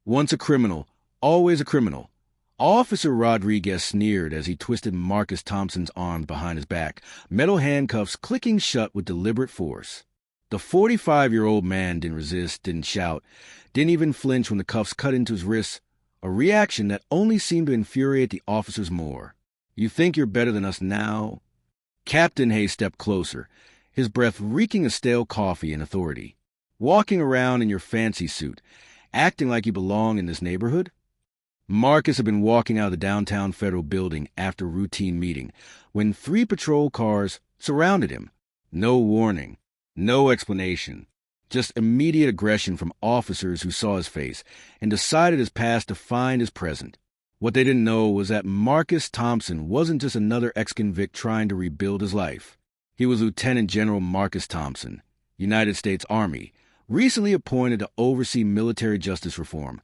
Once a criminal, always a criminal. Officer Rodriguez sneered as he twisted Marcus Thompson's arms behind his back, metal handcuffs clicking shut with deliberate force. The 45-year-old man didn't resist, didn't shout, didn't even flinch when the cuffs cut into his wrists, a reaction that only seemed to infuriate the officers more. "You think you're better than us now?" Captain Hayes stepped closer, his breath reeking of stale coffee and authority. "Walking around in your fancy suit, acting like you belong in this neighborhood?" Marcus had been walking out of the downtown federal building after a routine meeting when 3 patrol cars surrounded him. No warning, no explanation, just immediate aggression from officers who saw his face and decided his past defined his present. What they didn't know was that Marcus Thompson wasn't just another ex-convict trying to rebuild his life. He was Lieutenant General Marcus Thompson, United States Army, recently appointed to oversee military justice reform,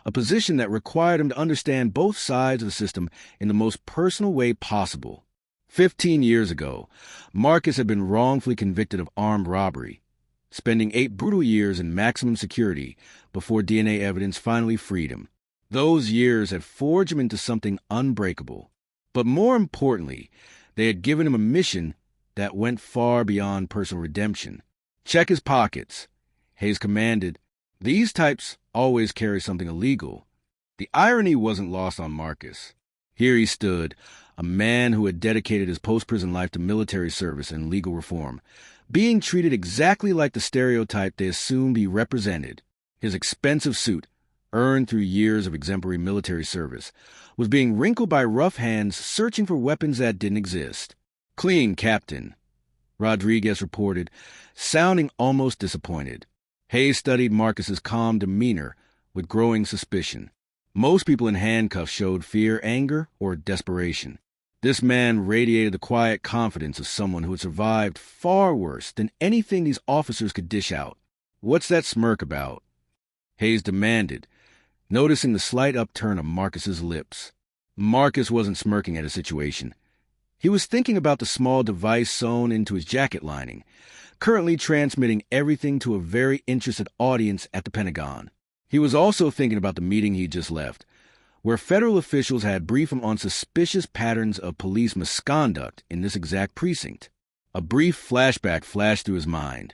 a position that required him to understand both sides of the system in the most personal way possible. 15 years ago, Marcus had been wrongfully convicted of armed robbery, spending 8 brutal years in maximum security before DNA evidence finally freed him. Those years had forged him into something unbreakable. But more importantly, they had given him a mission that went far beyond personal redemption. "Check his pockets," Hayes commanded. These types always carry something illegal. The irony wasn't lost on Marcus. Here he stood, a man who had dedicated his post-prison life to military service and legal reform, being treated exactly like the stereotype they assumed he represented. His expensive suit, earned through years of exemplary military service, was being wrinkled by rough hands searching for weapons that didn't exist. "Clean, Captain," Rodriguez reported, sounding almost disappointed. Hayes studied Marcus's calm demeanor with growing suspicion. Most people in handcuffs showed fear, anger, or desperation. This man radiated the quiet confidence of someone who had survived far worse than anything these officers could dish out. "What's that smirk about?" Hayes demanded, noticing the slight upturn of Marcus's lips. Marcus wasn't smirking at a situation. He was thinking about the small device sewn into his jacket lining, currently transmitting everything to a very interested audience at the Pentagon. He was also thinking about the meeting he'd just left, where federal officials had briefed him on suspicious patterns of police misconduct in this exact precinct. A brief flashback flashed through his mind.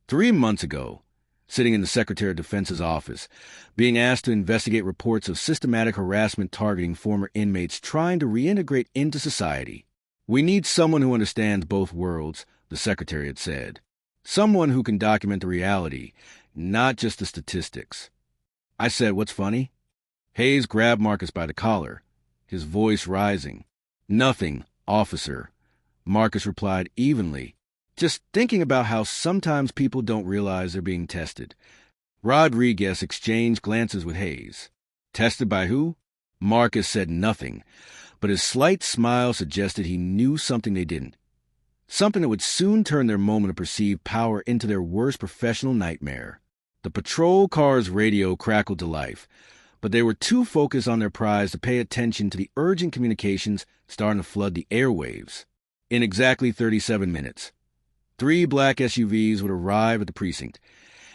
3 months ago, sitting in the Secretary of Defense's office, being asked to investigate reports of systematic harassment targeting former inmates trying to reintegrate into society. "We need someone who understands both worlds," the Secretary had said. "Someone who can document the reality, not just the statistics." I said, "What's funny?" Hayes grabbed Marcus by the collar, his voice rising. "Nothing, officer," Marcus replied evenly. "Just thinking about how sometimes people don't realize they're being tested." Rodriguez exchanged glances with Hayes. "Tested by who?" Marcus said nothing, but his slight smile suggested he knew something they didn't. Something that would soon turn their moment of perceived power into their worst professional nightmare. The patrol car's radio crackled to life, but they were too focused on their prize to pay attention to the urgent communications starting to flood the airwaves. In exactly 37 minutes, 3 black SUVs would arrive at the precinct,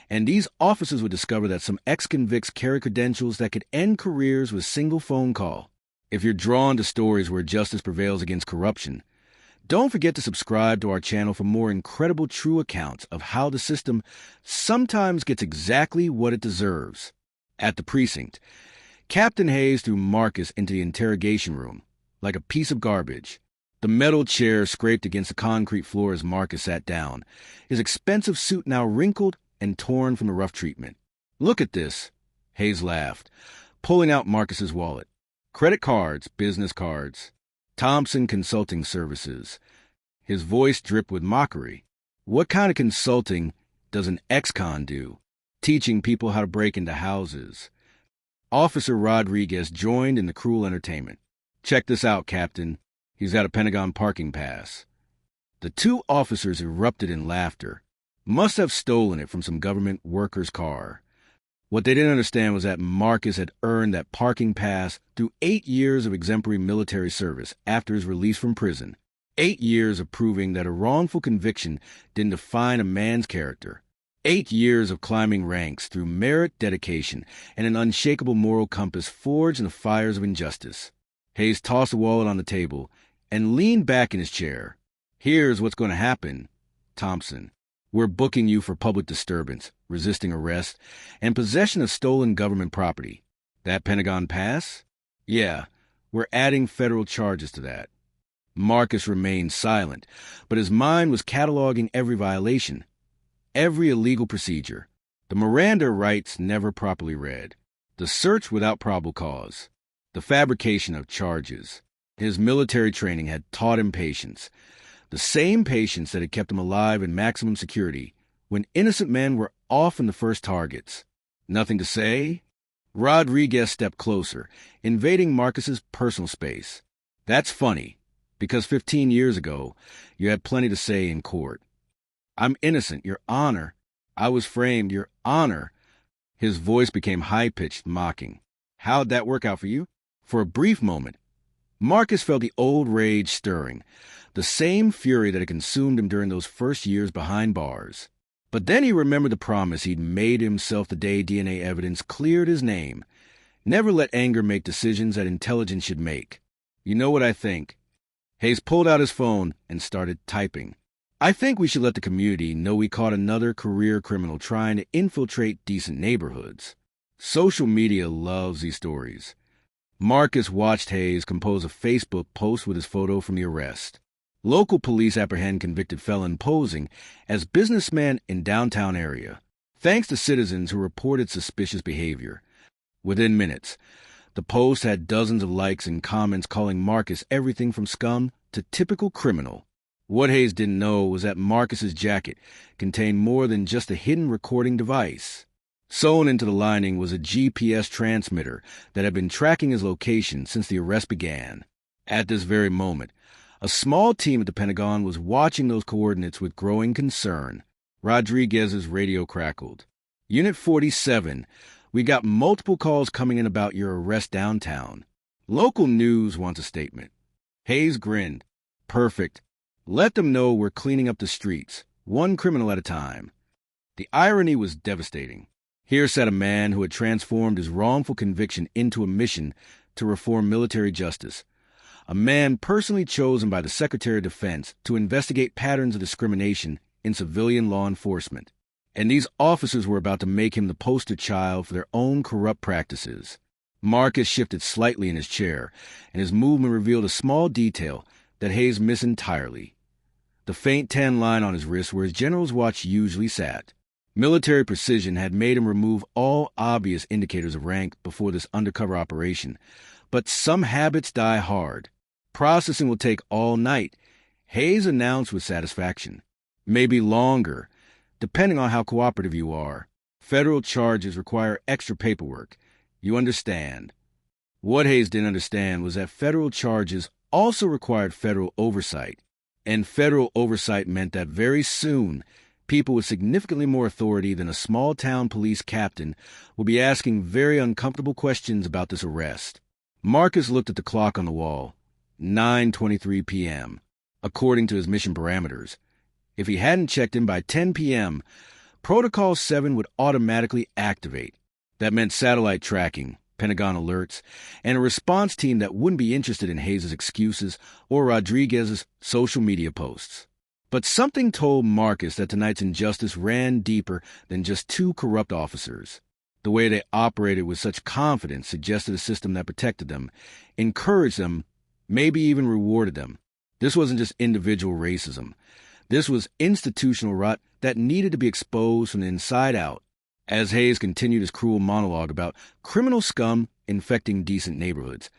and these officers would discover that some ex-convicts carry credentials that could end careers with a single phone call. If you're drawn to stories where justice prevails against corruption, don't forget to subscribe to our channel for more incredible true accounts of how the system sometimes gets exactly what it deserves. At the precinct, Captain Hayes threw Marcus into the interrogation room like a piece of garbage. The metal chair scraped against the concrete floor as Marcus sat down, his expensive suit now wrinkled and torn from the rough treatment. "Look at this," Hayes laughed, pulling out Marcus's wallet. "Credit cards, business cards. Thompson Consulting Services." His voice dripped with mockery. "What kind of consulting does an ex-con do? Teaching people how to break into houses." Officer Rodriguez joined in the cruel entertainment. "Check this out, Captain. He's got a Pentagon parking pass." The 2 officers erupted in laughter. Must have stolen it from some government worker's car. What they didn't understand was that Marcus had earned that parking pass through 8 years of exemplary military service after his release from prison. 8 years of proving that a wrongful conviction didn't define a man's character. 8 years of climbing ranks through merit, dedication, and an unshakable moral compass forged in the fires of injustice. Hayes tossed the wallet on the table and leaned back in his chair. Here's what's going to happen, Thompson. We're booking you for public disturbance, resisting arrest, and possession of stolen government property. That Pentagon pass? Yeah, we're adding federal charges to that. Marcus remained silent, but his mind was cataloging every violation, every illegal procedure, the Miranda rights never properly read, the search without probable cause, the fabrication of charges. His military training had taught him patience, the same patience that had kept him alive in maximum security when innocent men were often the first targets. Nothing to say? Rodriguez stepped closer, invading Marcus's personal space. That's funny, because 15 years ago, you had plenty to say in court. I'm innocent, Your Honor. I was framed, Your Honor. His voice became high-pitched, mocking. How'd that work out for you? For a brief moment, Marcus felt the old rage stirring, the same fury that had consumed him during those first years behind bars. But then he remembered the promise he'd made himself the day DNA evidence cleared his name. Never let anger make decisions that intelligence should make. You know what I think? Hayes pulled out his phone and started typing. I think we should let the community know we caught another career criminal trying to infiltrate decent neighborhoods. Social media loves these stories. Marcus watched Hayes compose a Facebook post with his photo from the arrest. Local police apprehend convicted felon posing as businessman in downtown area, thanks to citizens who reported suspicious behavior. Within minutes, the post had dozens of likes and comments calling Marcus everything from scum to typical criminal. What Hayes didn't know was that Marcus's jacket contained more than just a hidden recording device. Sewn into the lining was a GPS transmitter that had been tracking his location since the arrest began. At this very moment, a small team at the Pentagon was watching those coordinates with growing concern. Rodriguez's radio crackled. Unit 47, we got multiple calls coming in about your arrest downtown. Local news wants a statement. Hayes grinned. Perfect. Let them know we're cleaning up the streets, one criminal at a time. The irony was devastating. Here sat a man who had transformed his wrongful conviction into a mission to reform military justice. A man personally chosen by the Secretary of Defense to investigate patterns of discrimination in civilian law enforcement. And these officers were about to make him the poster child for their own corrupt practices. Marcus shifted slightly in his chair, and his movement revealed a small detail that Hayes missed entirely. The faint tan line on his wrist where his general's watch usually sat. Military precision had made him remove all obvious indicators of rank before this undercover operation. But some habits die hard. Processing will take all night, Hayes announced with satisfaction. Maybe longer, depending on how cooperative you are. Federal charges require extra paperwork. You understand. What Hayes didn't understand was that federal charges also required federal oversight. And federal oversight meant that very soon, people with significantly more authority than a small-town police captain will be asking very uncomfortable questions about this arrest. Marcus looked at the clock on the wall. 9:23 p.m., according to his mission parameters. If he hadn't checked in by 10 p.m., Protocol 7 would automatically activate. That meant satellite tracking, Pentagon alerts, and a response team that wouldn't be interested in Hayes' excuses or Rodriguez's social media posts. But something told Marcus that tonight's injustice ran deeper than just two corrupt officers. The way they operated with such confidence suggested a system that protected them, encouraged them, maybe even rewarded them. This wasn't just individual racism. This was institutional rot that needed to be exposed from the inside out. As Hayes continued his cruel monologue about criminal scum infecting decent neighborhoods,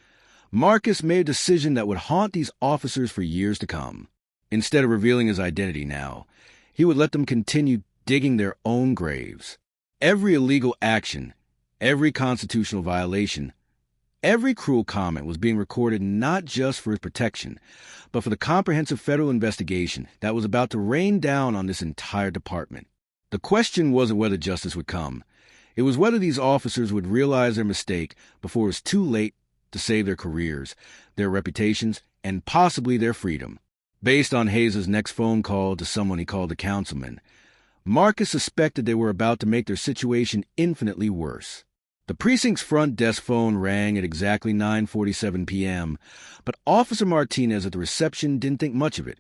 Marcus made a decision that would haunt these officers for years to come. Instead of revealing his identity now, he would let them continue digging their own graves. Every illegal action, every constitutional violation, every cruel comment was being recorded not just for his protection, but for the comprehensive federal investigation that was about to rain down on this entire department. The question wasn't whether justice would come. It was whether these officers would realize their mistake before it was too late to save their careers, their reputations, and possibly their freedom. Based on Hayes' next phone call to someone he called a councilman, Marcus suspected they were about to make their situation infinitely worse. The precinct's front desk phone rang at exactly 9:47 p.m., but Officer Martinez at the reception didn't think much of it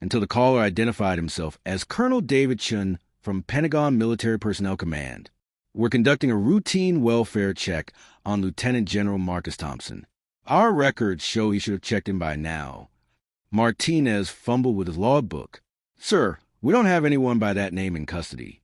until the caller identified himself as Colonel David Chun from Pentagon Military Personnel Command. We're conducting a routine welfare check on Lieutenant General Marcus Thompson. Our records show he should have checked in by now. Martinez fumbled with his logbook. Sir, we don't have anyone by that name in custody.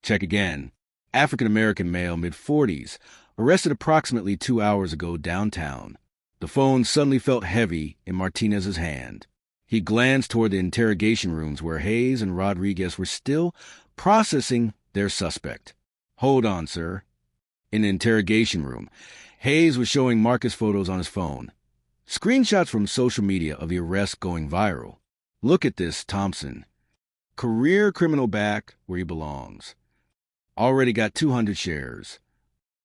Check again. African-American male, mid-40s, arrested approximately 2 hours ago downtown. The phone suddenly felt heavy in Martinez's hand. He glanced toward the interrogation rooms where Hayes and Rodriguez were still processing their suspect. Hold on, sir. In the interrogation room, Hayes was showing Marcus photos on his phone. Screenshots from social media of the arrest going viral. Look at this, Thompson. Career criminal back where he belongs. Already got 200 shares.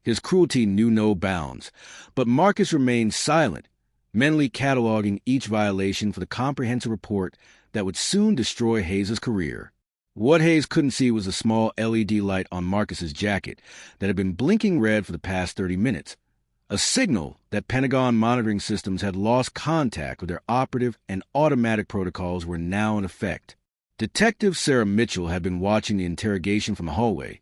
His cruelty knew no bounds, but Marcus remained silent, mentally cataloging each violation for the comprehensive report that would soon destroy Hayes' career. What Hayes couldn't see was a small LED light on Marcus's jacket that had been blinking red for the past 30 minutes, a signal that Pentagon monitoring systems had lost contact with their operative and automatic protocols were now in effect. Detective Sarah Mitchell had been watching the interrogation from the hallway,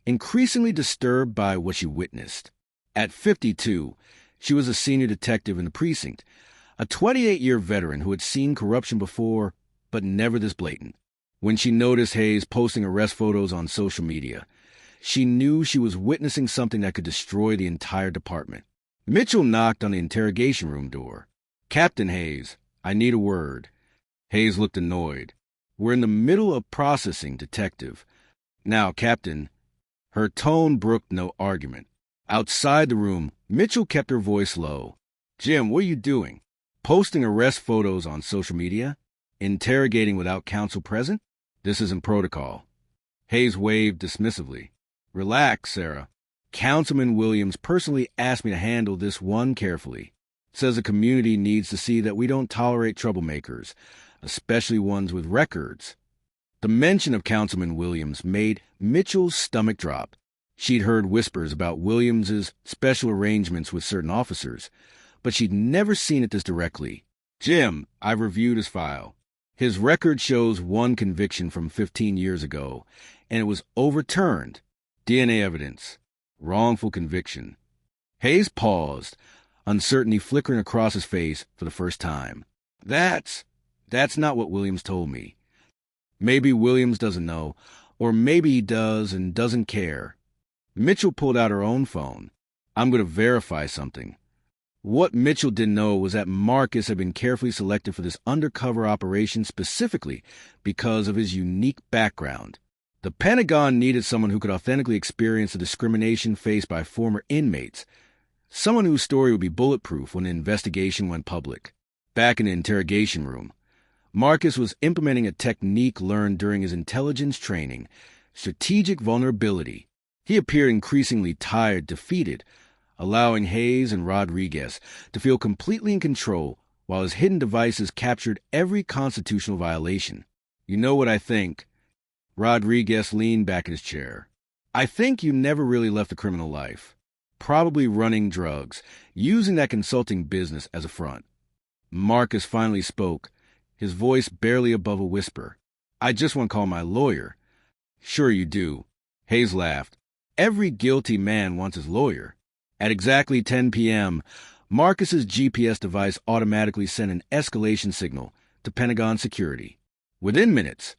increasingly disturbed by what she witnessed. At 52, she was a senior detective in the precinct, a 28-year veteran who had seen corruption before, but never this blatant. When she noticed Hayes posting arrest photos on social media, she knew she was witnessing something that could destroy the entire department. Mitchell knocked on the interrogation room door. Captain Hayes, I need a word. Hayes looked annoyed. We're in the middle of processing, detective. Now, Captain. Her tone brooked no argument. Outside the room, Mitchell kept her voice low. Jim, what are you doing? Posting arrest photos on social media? Interrogating without counsel present? This isn't protocol. Hayes waved dismissively. Relax, Sarah. Councilman Williams personally asked me to handle this one carefully. Says the community needs to see that we don't tolerate troublemakers, especially ones with records. The mention of Councilman Williams made Mitchell's stomach drop. She'd heard whispers about Williams's special arrangements with certain officers, but she'd never seen it this directly. Jim, I've reviewed his file. His record shows one conviction from 15 years ago, and it was overturned. DNA evidence. Wrongful conviction. Hayes paused, uncertainty flickering across his face for the first time. That's not what Williams told me. Maybe Williams doesn't know, or maybe he does and doesn't care. Mitchell pulled out her own phone. I'm going to verify something. What Mitchell didn't know was that Marcus had been carefully selected for this undercover operation specifically because of his unique background. The Pentagon needed someone who could authentically experience the discrimination faced by former inmates, someone whose story would be bulletproof when the investigation went public. Back in the interrogation room, Marcus was implementing a technique learned during his intelligence training, strategic vulnerability. He appeared increasingly tired, defeated, allowing Hayes and Rodriguez to feel completely in control while his hidden devices captured every constitutional violation. You know what I think? Rodriguez leaned back in his chair. I think you never really left the criminal life. Probably running drugs, using that consulting business as a front. Marcus finally spoke, his voice barely above a whisper. I just want to call my lawyer. Sure you do. Hayes laughed. Every guilty man wants his lawyer. At exactly 10 p.m., Marcus's GPS device automatically sent an escalation signal to Pentagon security. Within minutes,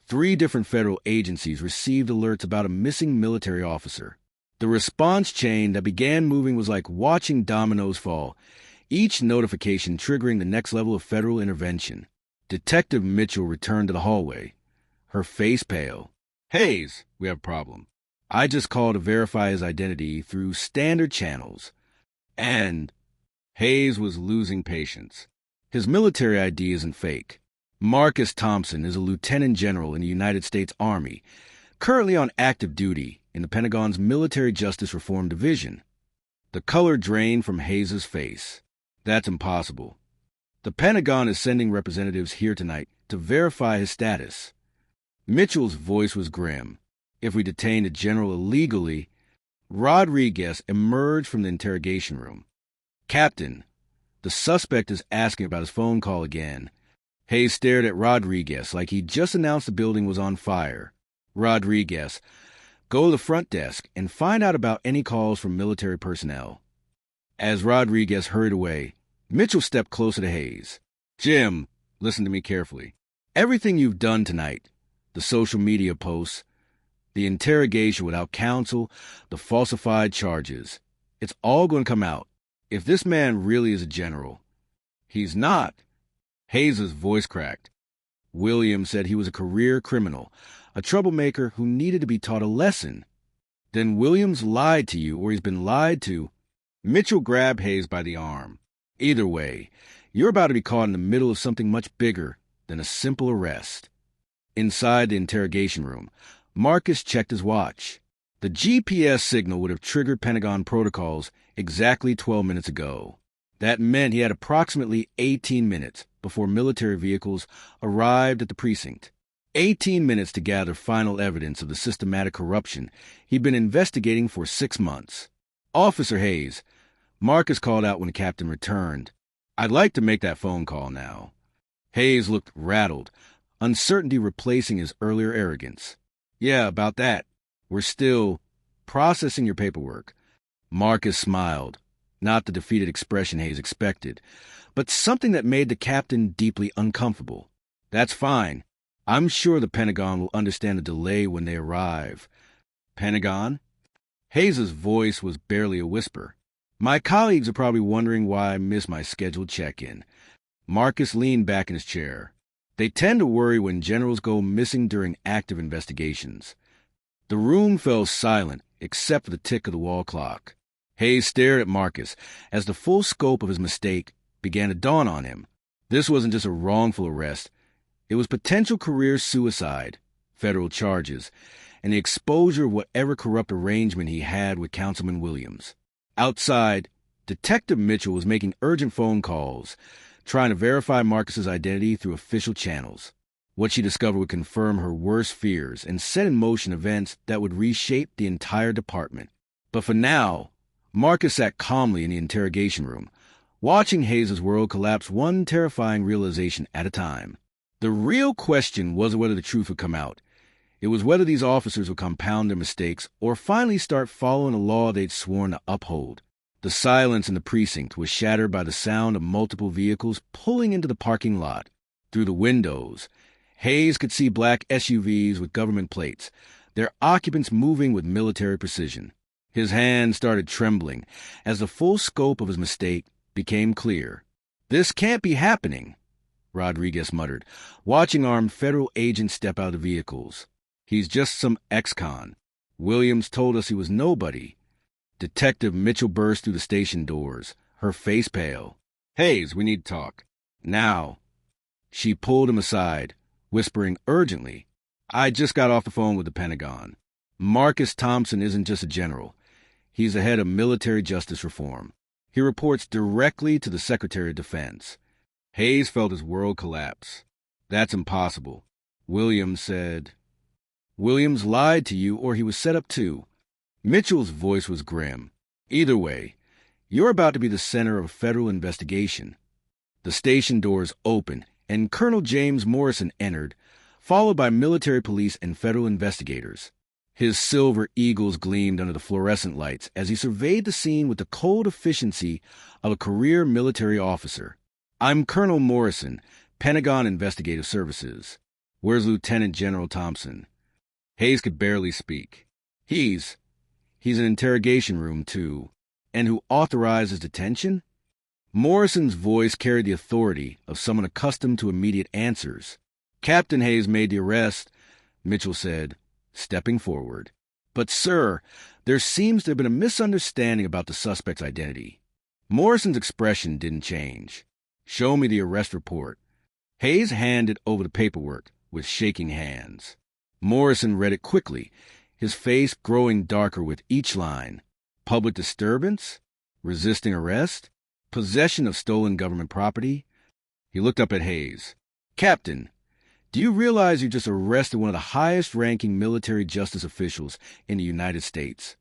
3 different federal agencies received alerts about a missing military officer. The response chain that began moving was like watching dominoes fall, each notification triggering the next level of federal intervention. Detective Mitchell returned to the hallway, her face pale. Hayes, we have a problem. I just called to verify his identity through standard channels. And Hayes was losing patience. His military ID isn't fake. Marcus Thompson is a lieutenant general in the United States Army, currently on active duty in the Pentagon's Military Justice Reform Division. The color drained from Hayes' face. That's impossible. The Pentagon is sending representatives here tonight to verify his status. Mitchell's voice was grim. If we detained a general illegally, Rodriguez emerged from the interrogation room. Captain, the suspect is asking about his phone call again. Hayes stared at Rodriguez like he'd just announced the building was on fire. Rodriguez, go to the front desk and find out about any calls from military personnel. As Rodriguez hurried away, Mitchell stepped closer to Hayes. Jim, listen to me carefully. Everything you've done tonight, the social media posts, the interrogation without counsel, the falsified charges, it's all going to come out. If this man really is a general, he's not. Hayes' voice cracked. Williams said he was a career criminal, a troublemaker who needed to be taught a lesson. Then Williams lied to you, or he's been lied to. Mitchell grabbed Hayes by the arm. Either way, you're about to be caught in the middle of something much bigger than a simple arrest. Inside the interrogation room, Marcus checked his watch. The GPS signal would have triggered Pentagon protocols exactly 12 minutes ago. That meant he had approximately 18 minutes before military vehicles arrived at the precinct. 18 minutes to gather final evidence of the systematic corruption he'd been investigating for 6 months. Officer Hayes, Marcus called out when the captain returned. I'd like to make that phone call now. Hayes looked rattled, uncertainty replacing his earlier arrogance. Yeah, about that. We're still processing your paperwork. Marcus smiled, not the defeated expression Hayes expected, but something that made the captain deeply uncomfortable. That's fine. I'm sure the Pentagon will understand the delay when they arrive. Pentagon? Hayes' voice was barely a whisper. My colleagues are probably wondering why I missed my scheduled check-in. Marcus leaned back in his chair. They tend to worry when generals go missing during active investigations. The room fell silent, except for the tick of the wall clock. Hayes stared at Marcus as the full scope of his mistake began to dawn on him. This wasn't just a wrongful arrest. It was potential career suicide, federal charges, and the exposure of whatever corrupt arrangement he had with Councilman Williams. Outside, Detective Mitchell was making urgent phone calls, trying to verify Marcus's identity through official channels. What she discovered would confirm her worst fears and set in motion events that would reshape the entire department. But for now, Marcus sat calmly in the interrogation room, watching Hayes' world collapse one terrifying realization at a time. The real question wasn't whether the truth would come out. It was whether these officers would compound their mistakes or finally start following a law they'd sworn to uphold. The silence in the precinct was shattered by the sound of multiple vehicles pulling into the parking lot. Through the windows, Hayes could see black SUVs with government plates, their occupants moving with military precision. His hands started trembling as the full scope of his mistake became clear. This can't be happening, Rodriguez muttered, watching armed federal agents step out of the vehicles. He's just some ex-con. Williams told us he was nobody. Detective Mitchell burst through the station doors, her face pale. Hayes, we need to talk. Now. She pulled him aside, whispering urgently, I just got off the phone with the Pentagon. Marcus Thompson isn't just a general. He's the head of military justice reform. He reports directly to the Secretary of Defense. Hayes felt his world collapse. That's impossible. Williams said, Williams lied to you or he was set up too. Mitchell's voice was grim. Either way, you're about to be the center of a federal investigation. The station doors opened, and Colonel James Morrison entered, followed by military police and federal investigators. His silver eagles gleamed under the fluorescent lights as he surveyed the scene with the cold efficiency of a career military officer. I'm Colonel Morrison, Pentagon Investigative Services. Where's Lieutenant General Thompson? Hayes could barely speak. He's an interrogation room, too. And who authorizes detention? Morrison's voice carried the authority of someone accustomed to immediate answers. Captain Hayes made the arrest, Mitchell said, stepping forward. But, sir, there seems to have been a misunderstanding about the suspect's identity. Morrison's expression didn't change. Show me the arrest report. Hayes handed over the paperwork with shaking hands. Morrison read it quickly, his face growing darker with each line. Public disturbance? Resisting arrest? Possession of stolen government property? He looked up at Hayes. Captain, Do you realize you just arrested one of the highest-ranking military justice officials in the United States?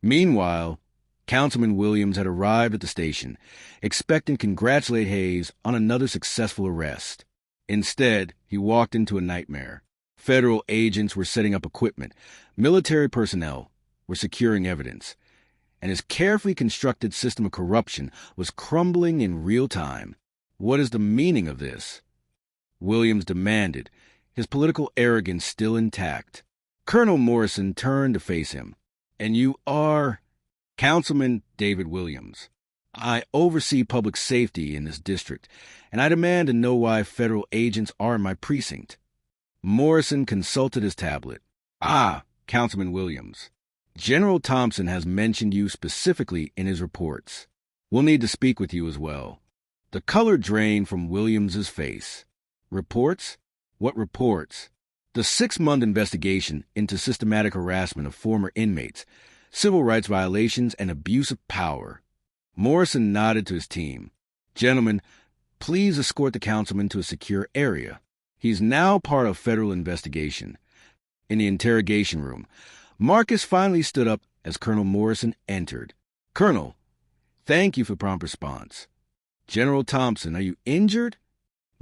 Meanwhile, Councilman Williams had arrived at the station, expecting to congratulate Hayes on another successful arrest. Instead, he walked into a nightmare. Federal agents were setting up equipment. Military personnel were securing evidence. And his carefully constructed system of corruption was crumbling in real time. What is the meaning of this? Williams demanded, his political arrogance still intact. Colonel Morrison turned to face him. And you are? Councilman David Williams. I oversee public safety in this district, and I demand to know why federal agents are in my precinct. Morrison consulted his tablet. Councilman Williams. General Thompson has mentioned you specifically in his reports. We'll need to speak with you as well. The color drained from Williams's face. Reports? What reports? The 6-month investigation into systematic harassment of former inmates, civil rights violations, and abuse of power. Morrison nodded to his team. Gentlemen, please escort the councilman to a secure area. He's now part of federal investigation. In the interrogation room, Marcus finally stood up as Colonel Morrison entered. Colonel, thank you for prompt response. General Thompson, are you injured?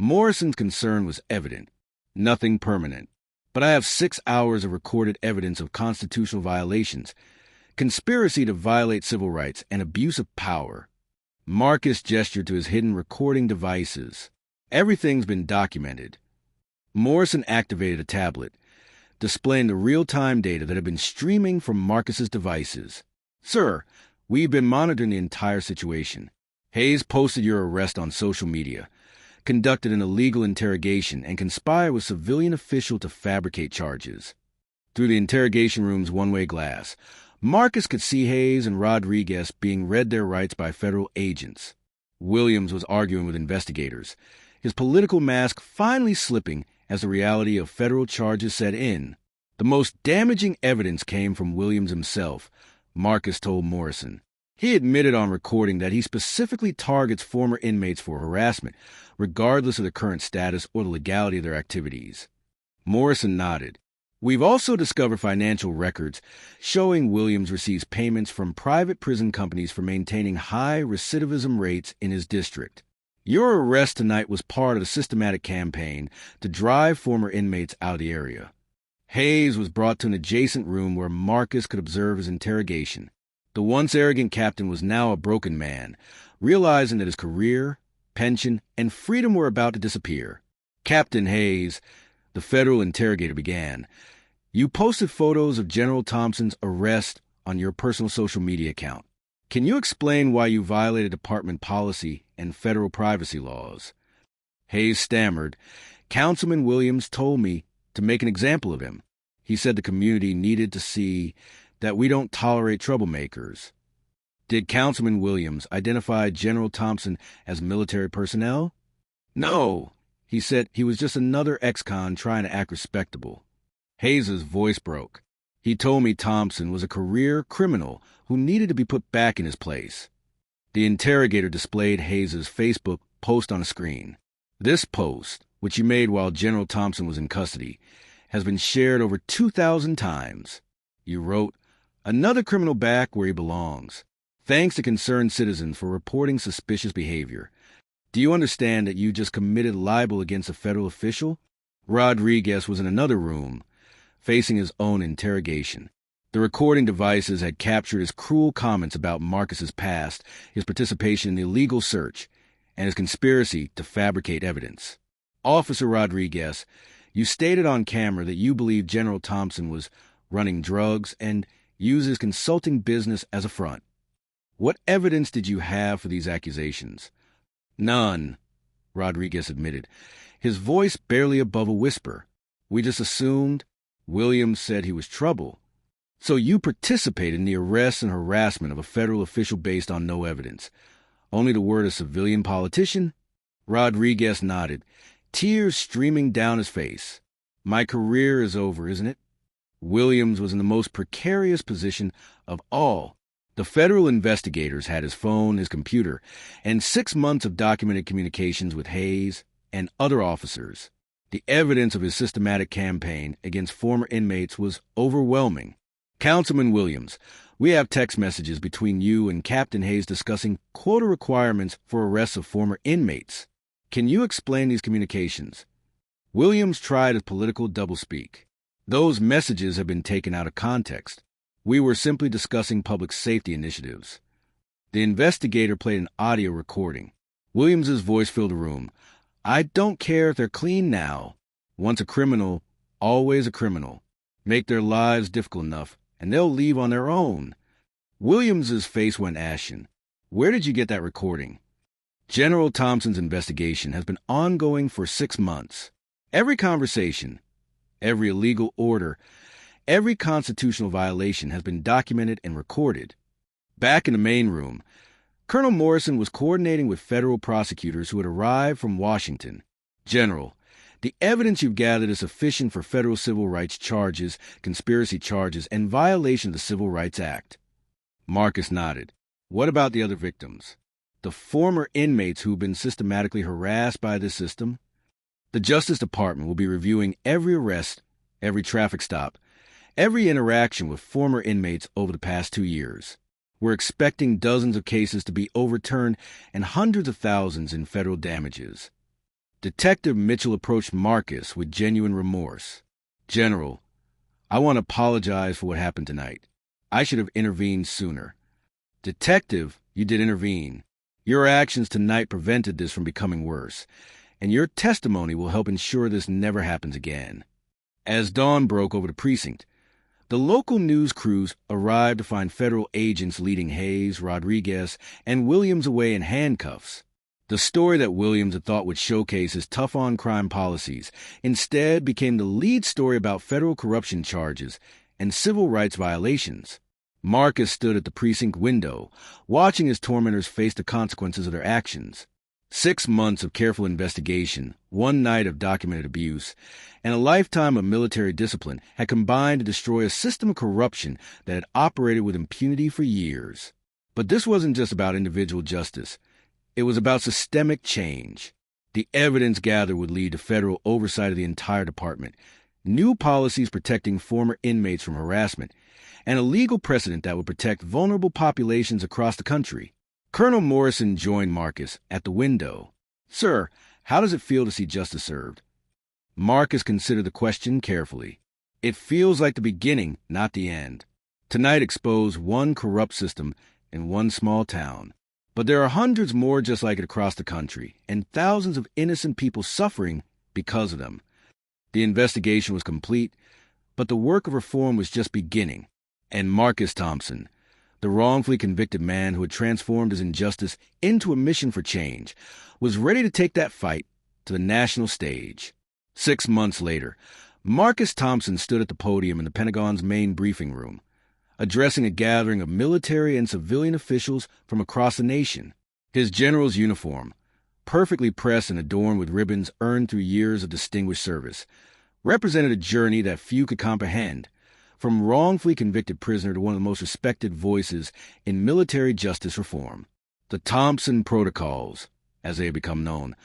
Morrison's concern was evident. Nothing permanent. But I have 6 hours of recorded evidence of constitutional violations, conspiracy to violate civil rights, and abuse of power. Marcus gestured to his hidden recording devices. Everything's been documented. Morrison activated a tablet, displaying the real-time data that had been streaming from Marcus's devices. Sir, we've been monitoring the entire situation. Hayes posted your arrest on social media, conducted an illegal interrogation, and conspired with civilian official to fabricate charges. Through the interrogation room's one-way glass, Marcus could see Hayes and Rodriguez being read their rights by federal agents. Williams was arguing with investigators, his political mask finally slipping as the reality of federal charges set in. The most damaging evidence came from Williams himself, Marcus told Morrison. He admitted on recording that he specifically targets former inmates for harassment, regardless of their current status or the legality of their activities. Morrison nodded. We've also discovered financial records showing Williams receives payments from private prison companies for maintaining high recidivism rates in his district. Your arrest tonight was part of a systematic campaign to drive former inmates out of the area. Hayes was brought to an adjacent room where Marcus could observe his interrogation. The once arrogant captain was now a broken man, realizing that his career, pension, and freedom were about to disappear. Captain Hayes, the federal interrogator began, you posted photos of General Thompson's arrest on your personal social media account. Can you explain why you violated department policy and federal privacy laws? Hayes stammered. Councilman Williams told me to make an example of him. He said the community needed to see that we don't tolerate troublemakers. Did Councilman Williams identify General Thompson as military personnel? No. He said he was just another ex-con trying to act respectable. Hayes' voice broke. He told me Thompson was a career criminal who needed to be put back in his place. The interrogator displayed Hayes' Facebook post on a screen. This post, which he made while General Thompson was in custody, has been shared over 2,000 times. You wrote, another criminal back where he belongs. Thanks to concerned citizens for reporting suspicious behavior. Do you understand that you just committed libel against a federal official? Rodriguez was in another room, facing his own interrogation. The recording devices had captured his cruel comments about Marcus's past, his participation in the illegal search, and his conspiracy to fabricate evidence. Officer Rodriguez, you stated on camera that you believed General Thompson was running drugs and used his consulting business as a front. What evidence did you have for these accusations? None, Rodriguez admitted, his voice barely above a whisper. We just assumed. Williams said he was trouble. So you participated in the arrest and harassment of a federal official based on no evidence. Only the word of a civilian politician? Rodriguez nodded, tears streaming down his face. My career is over, isn't it? Williams was in the most precarious position of all. The federal investigators had his phone, his computer, and 6 months of documented communications with Hayes and other officers. The evidence of his systematic campaign against former inmates was overwhelming. Councilman Williams, we have text messages between you and Captain Hayes discussing quota requirements for arrests of former inmates. Can you explain these communications? Williams tried a political doublespeak. Those messages have been taken out of context. We were simply discussing public safety initiatives. The investigator played an audio recording. Williams's voice filled the room. I don't care if they're clean now. Once a criminal, always a criminal. Make their lives difficult enough, and they'll leave on their own. Williams's face went ashen. Where did you get that recording? General Thompson's investigation has been ongoing for 6 months. Every conversation, every illegal order, every constitutional violation has been documented and recorded. Back in the main room, Colonel Morrison was coordinating with federal prosecutors who had arrived from Washington. General, the evidence you've gathered is sufficient for federal civil rights charges, conspiracy charges, and violation of the Civil Rights Act. Marcus nodded. What about the other victims? The former inmates who've been systematically harassed by this system? The Justice Department will be reviewing every arrest, every traffic stop, every interaction with former inmates over the past 2 years. We're expecting dozens of cases to be overturned and hundreds of thousands in federal damages. Detective Mitchell approached Marcus with genuine remorse. General, I want to apologize for what happened tonight. I should have intervened sooner. Detective, you did intervene. Your actions tonight prevented this from becoming worse, and your testimony will help ensure this never happens again. As dawn broke over the precinct, the local news crews arrived to find federal agents leading Hayes, Rodriguez, and Williams away in handcuffs. The story that Williams had thought would showcase his tough-on-crime policies instead became the lead story about federal corruption charges and civil rights violations. Marcus stood at the precinct window, watching his tormentors face the consequences of their actions. 6 months of careful investigation, 1 night of documented abuse, and a lifetime of military discipline had combined to destroy a system of corruption that had operated with impunity for years. But this wasn't just about individual justice. It was about systemic change. The evidence gathered would lead to federal oversight of the entire department, new policies protecting former inmates from harassment, and a legal precedent that would protect vulnerable populations across the country. Colonel Morrison joined Marcus at the window. Sir, how does it feel to see justice served? Marcus considered the question carefully. It feels like the beginning, not the end. Tonight exposed one corrupt system in one small town. But there are hundreds more just like it across the country, and thousands of innocent people suffering because of them. The investigation was complete, but the work of reform was just beginning. And Marcus Thompson, the wrongfully convicted man who had transformed his injustice into a mission for change, was ready to take that fight to the national stage. 6 months later, Marcus Thompson stood at the podium in the Pentagon's main briefing room, addressing a gathering of military and civilian officials from across the nation. His general's uniform, perfectly pressed and adorned with ribbons earned through years of distinguished service, represented a journey that few could comprehend, from wrongfully convicted prisoner to one of the most respected voices in military justice reform. The Thompson Protocols, as they have become known,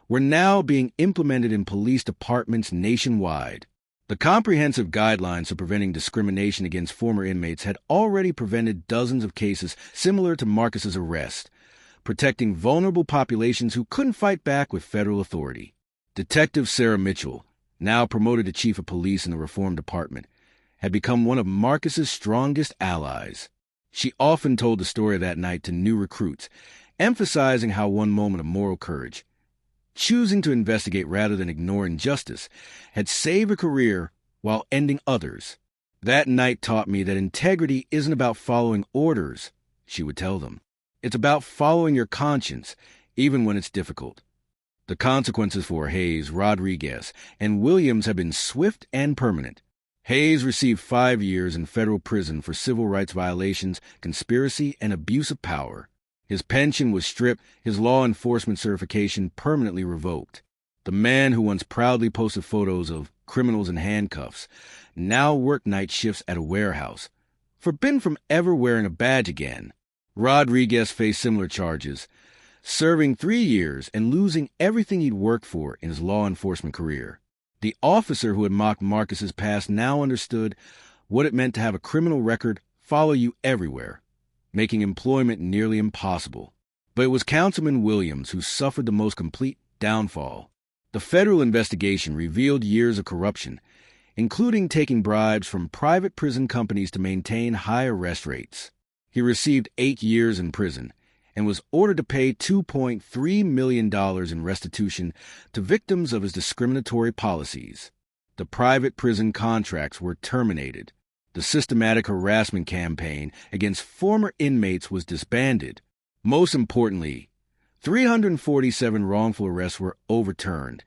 were now being implemented in police departments nationwide. The comprehensive guidelines for preventing discrimination against former inmates had already prevented dozens of cases similar to Marcus's arrest, protecting vulnerable populations who couldn't fight back with federal authority. Detective Sarah Mitchell, now promoted to chief of police in the Reform Department, had become one of Marcus's strongest allies. She often told the story of that night to new recruits, emphasizing how one moment of moral courage, choosing to investigate rather than ignore injustice, had saved a career while ending others. That night taught me that integrity isn't about following orders, she would tell them. It's about following your conscience, even when it's difficult. The consequences for Hayes, Rodriguez, and Williams have been swift and permanent. Hayes received 5 years in federal prison for civil rights violations, conspiracy, and abuse of power. His pension was stripped, his law enforcement certification permanently revoked. The man who once proudly posted photos of criminals in handcuffs now worked night shifts at a warehouse, forbidden from ever wearing a badge again. Rodriguez faced similar charges, serving 3 years and losing everything he'd worked for in his law enforcement career. The officer who had mocked Marcus's past now understood what it meant to have a criminal record follow you everywhere, making employment nearly impossible. But it was Councilman Williams who suffered the most complete downfall. The federal investigation revealed years of corruption, including taking bribes from private prison companies to maintain high arrest rates. He received 8 years in prison and was ordered to pay $2.3 million in restitution to victims of his discriminatory policies. The private prison contracts were terminated. The systematic harassment campaign against former inmates was disbanded. Most importantly, 347 wrongful arrests were overturned,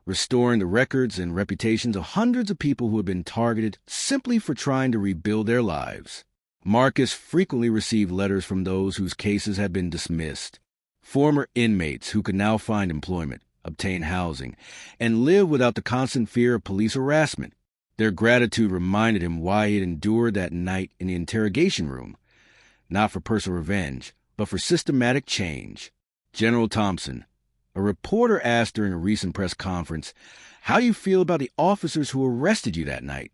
restoring the records and reputations of hundreds of people who had been targeted simply for trying to rebuild their lives. Marcus frequently received letters from those whose cases had been dismissed, former inmates who could now find employment, obtain housing, and live without the constant fear of police harassment. Their gratitude reminded him why he had endured that night in the interrogation room, not for personal revenge, but for systematic change. General Thompson, a reporter asked during a recent press conference, "How do you feel about the officers who arrested you that night?"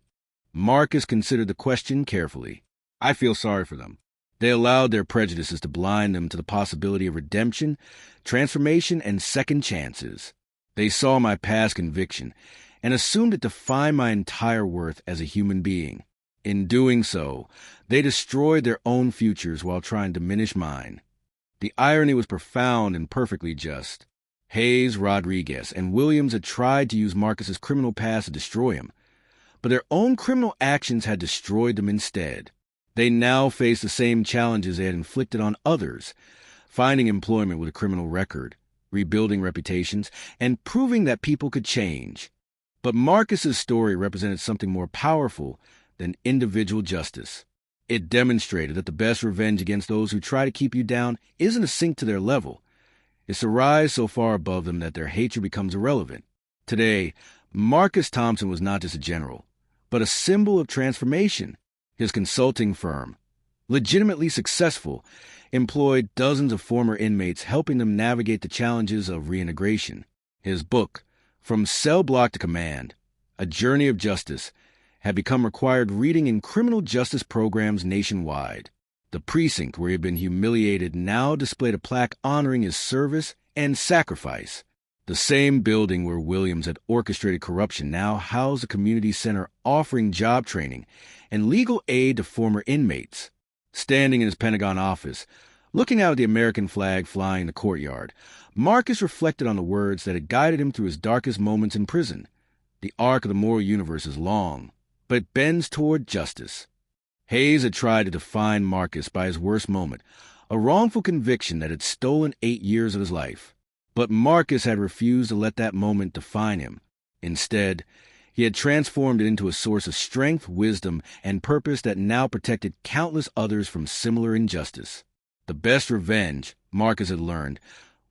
Marcus considered the question carefully. "I feel sorry for them. They allowed their prejudices to blind them to the possibility of redemption, transformation, and second chances. They saw my past conviction and assumed it defined my entire worth as a human being. In doing so, they destroyed their own futures while trying to diminish mine." The irony was profound and perfectly just. Hayes, Rodriguez, and Williams had tried to use Marcus's criminal past to destroy him, but their own criminal actions had destroyed them instead. They now faced the same challenges they had inflicted on others, finding employment with a criminal record, rebuilding reputations, and proving that people could change. But Marcus's story represented something more powerful than individual justice. It demonstrated that the best revenge against those who try to keep you down isn't to sink to their level. It's to rise so far above them that their hatred becomes irrelevant. Today, Marcus Thompson was not just a general, but a symbol of transformation. His consulting firm, legitimately successful, employed dozens of former inmates, helping them navigate the challenges of reintegration. His book, From Cell Block to Command, A Journey of Justice, had become required reading in criminal justice programs nationwide. The precinct where he had been humiliated now displayed a plaque honoring his service and sacrifice. The same building where Williams had orchestrated corruption now housed a community center offering job training and legal aid to former inmates. Standing in his Pentagon office, looking out at the American flag flying in the courtyard, Marcus reflected on the words that had guided him through his darkest moments in prison. The arc of the moral universe is long, but it bends toward justice. Hayes had tried to define Marcus by his worst moment, a wrongful conviction that had stolen 8 years of his life. But Marcus had refused to let that moment define him. Instead, he had transformed it into a source of strength, wisdom, and purpose that now protected countless others from similar injustice. The best revenge, Marcus had learned,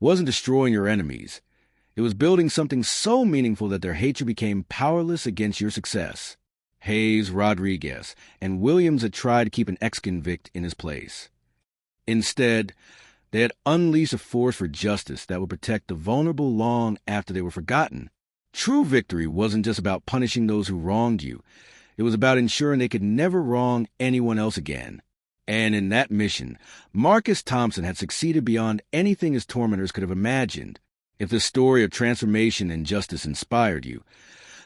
wasn't destroying your enemies. It was building something so meaningful that their hatred became powerless against your success. Hayes, Rodriguez, and Williams had tried to keep an ex-convict in his place. Instead, they had unleashed a force for justice that would protect the vulnerable long after they were forgotten. True victory wasn't just about punishing those who wronged you. It was about ensuring they could never wrong anyone else again. And in that mission, Marcus Thompson had succeeded beyond anything his tormentors could have imagined. If the story of transformation and justice inspired you,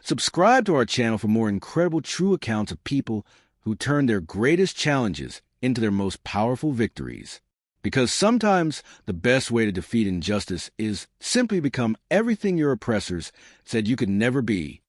subscribe to our channel for more incredible true accounts of people who turned their greatest challenges into their most powerful victories. Because sometimes the best way to defeat injustice is simply become everything your oppressors said you could never be.